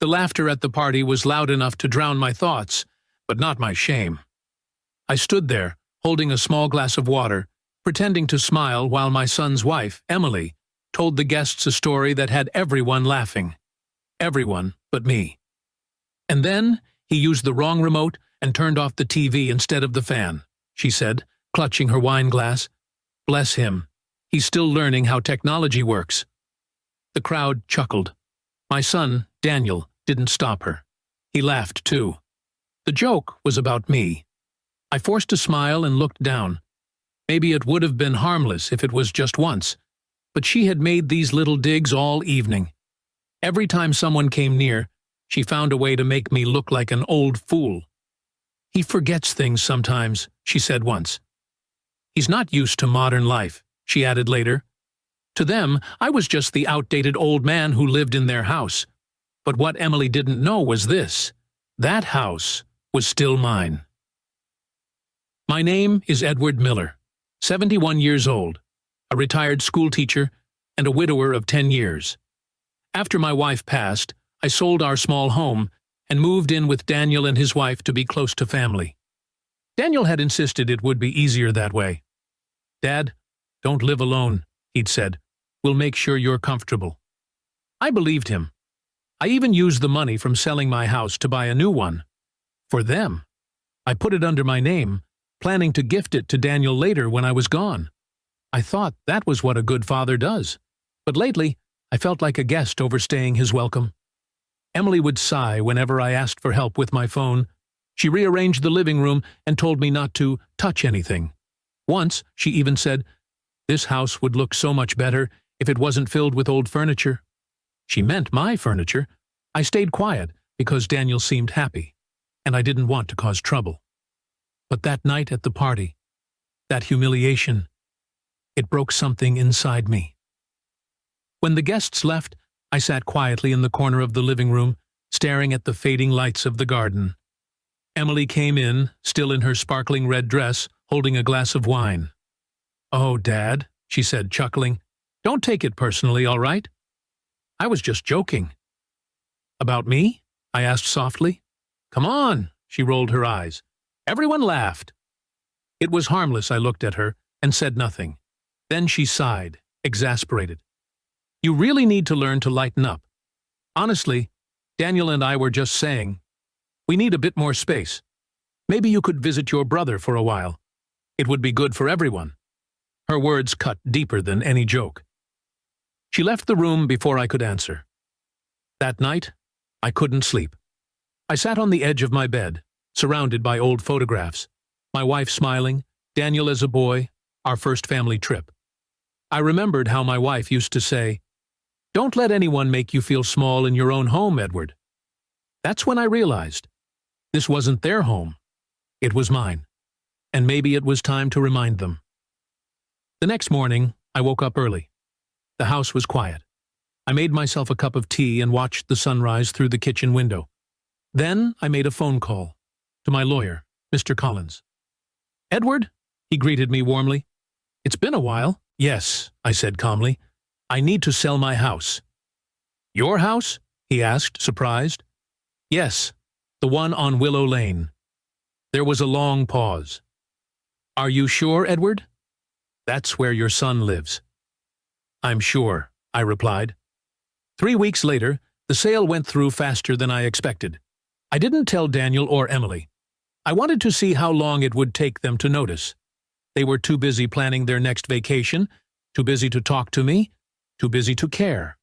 The laughter at the party was loud enough to drown my thoughts, but not my shame. I stood there, holding a small glass of water, pretending to smile while my son's wife, Emily, told the guests a story that had everyone laughing. Everyone but me. And then he used the wrong remote and turned off the TV instead of the fan, she said, clutching her wine glass. Bless him. He's still learning how technology works. The crowd chuckled. My son, Daniel, didn't stop her. He laughed too. The joke was about me. I forced a smile and looked down. Maybe it would have been harmless if it was just once, but she had made these little digs all evening. Every time someone came near, she found a way to make me look like an old fool. He forgets things sometimes, she said once. He's not used to modern life, she added later. To them, I was just the outdated old man who lived in their house. But what Emily didn't know was this: that house was still mine. My name is Edward Miller, 71 years old, a retired schoolteacher, and a widower of 10 years. After my wife passed, I sold our small home and moved in with Daniel and his wife to be close to family. Daniel had insisted it would be easier that way. "Dad, don't live alone," he'd said. "We'll make sure you're comfortable." I believed him. I even used the money from selling my house to buy a new one. For them. I put it under my name, planning to gift it to Daniel later when I was gone. I thought that was what a good father does. But lately, I felt like a guest overstaying his welcome. Emily would sigh whenever I asked for help with my phone. She rearranged the living room and told me not to touch anything. Once, she even said, "This house would look so much better if it wasn't filled with old furniture." She meant my furniture. I stayed quiet because Daniel seemed happy, and I didn't want to cause trouble. But that night at the party, that humiliation, it broke something inside me. When the guests left, I sat quietly in the corner of the living room, staring at the fading lights of the garden. Emily came in, still in her sparkling red dress, holding a glass of wine. "Oh, Dad," she said, chuckling. "Don't take it personally, all right?" I was just joking. "About me?" I asked softly. "Come on," she rolled her eyes. Everyone laughed. It was harmless. I looked at her and said nothing. Then she sighed, exasperated. "You really need to learn to lighten up. Honestly, Daniel and I were just saying, we need a bit more space. Maybe you could visit your brother for a while. It would be good for everyone." Her words cut deeper than any joke. She left the room before I could answer. That night, I couldn't sleep. I sat on the edge of my bed, surrounded by old photographs. My wife smiling, Daniel as a boy, our first family trip. I remembered how my wife used to say, "Don't let anyone make you feel small in your own home, Edward." That's when I realized this wasn't their home. It was mine. And maybe it was time to remind them. The next morning, I woke up early. The house was quiet. I made myself a cup of tea and watched the sunrise through the kitchen window. Then I made a phone call to my lawyer, Mr. Collins. "Edward," he greeted me warmly. "It's been a while." "Yes," I said calmly. "I need to sell my house." "Your house?" he asked, surprised. "Yes, the one on Willow Lane." There was a long pause. "Are you sure, Edward?" "That's where your son lives." "I'm sure," I replied. 3 weeks later, the sale went through faster than I expected. I didn't tell Daniel or Emily. I wanted to see how long it would take them to notice. They were too busy planning their next vacation, too busy to talk to me, too busy to care.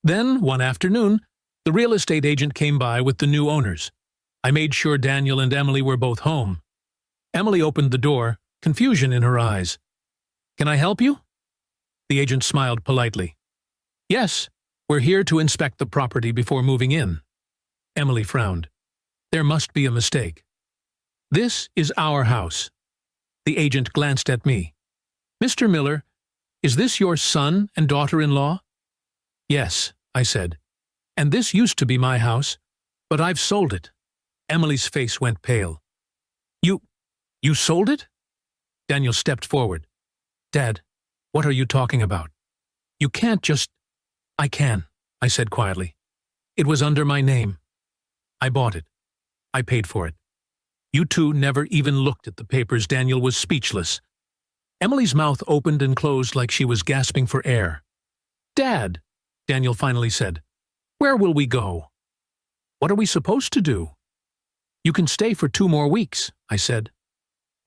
Then, one afternoon, the real estate agent came by with the new owners. I made sure Daniel and Emily were both home. Emily opened the door, confusion in her eyes. "Can I help you?" The agent smiled politely. "Yes, we're here to inspect the property before moving in." Emily frowned. There must be a mistake. "This is our house." The agent glanced at me. "Mr. Miller, is this your son and daughter-in-law?" "Yes," I said. "And this used to be my house, but I've sold it." Emily's face went pale. You sold it?" Daniel stepped forward. "Dad, what are you talking about? You can't just—" "I can," I said quietly. It was under my name. I bought it. I paid for it. You two never even looked at the papers. Daniel was speechless. Emily's mouth opened and closed like she was gasping for air. Dad, Daniel finally said, where will we go? What are we supposed to do? You can stay for 2 more weeks, I said.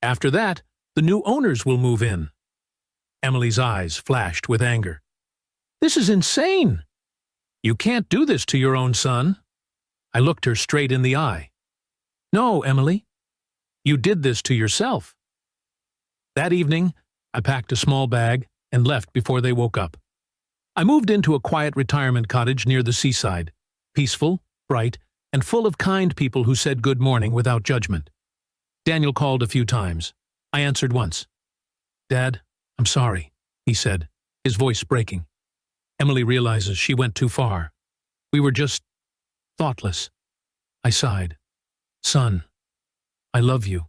After that, the new owners will move in. Emily's eyes flashed with anger. This is insane. You can't do this to your own son. I looked her straight in the eye. No, Emily. You did this to yourself. That evening, I packed a small bag and left before they woke up. I moved into a quiet retirement cottage near the seaside, peaceful, bright, and full of kind people who said good morning without judgment. Daniel called a few times. I answered once. Dad, I'm sorry, he said, his voice breaking. Emily realizes she went too far. We were just thoughtless. I sighed. Son, I love you.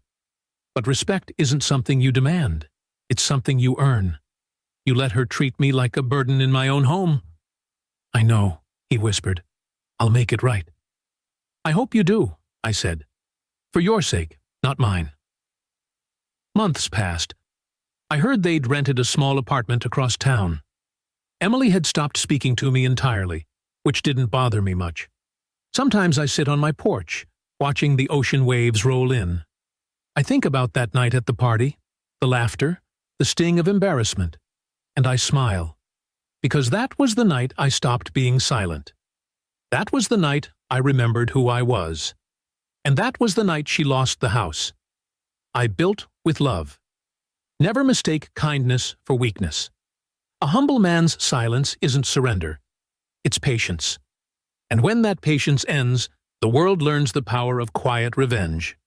But respect isn't something you demand. It's something you earn. You let her treat me like a burden in my own home. I know, he whispered. I'll make it right. I hope you do, I said. For your sake, not mine. Months passed. I heard they'd rented a small apartment across town. Emily had stopped speaking to me entirely, which didn't bother me much. Sometimes I sit on my porch, watching the ocean waves roll in. I think about that night at the party, the laughter, the sting of embarrassment, and I smile, because that was the night I stopped being silent. That was the night I remembered who I was. And that was the night she lost the house. I built with love. Never mistake kindness for weakness. A humble man's silence isn't surrender. It's patience. And when that patience ends, the world learns the power of quiet revenge.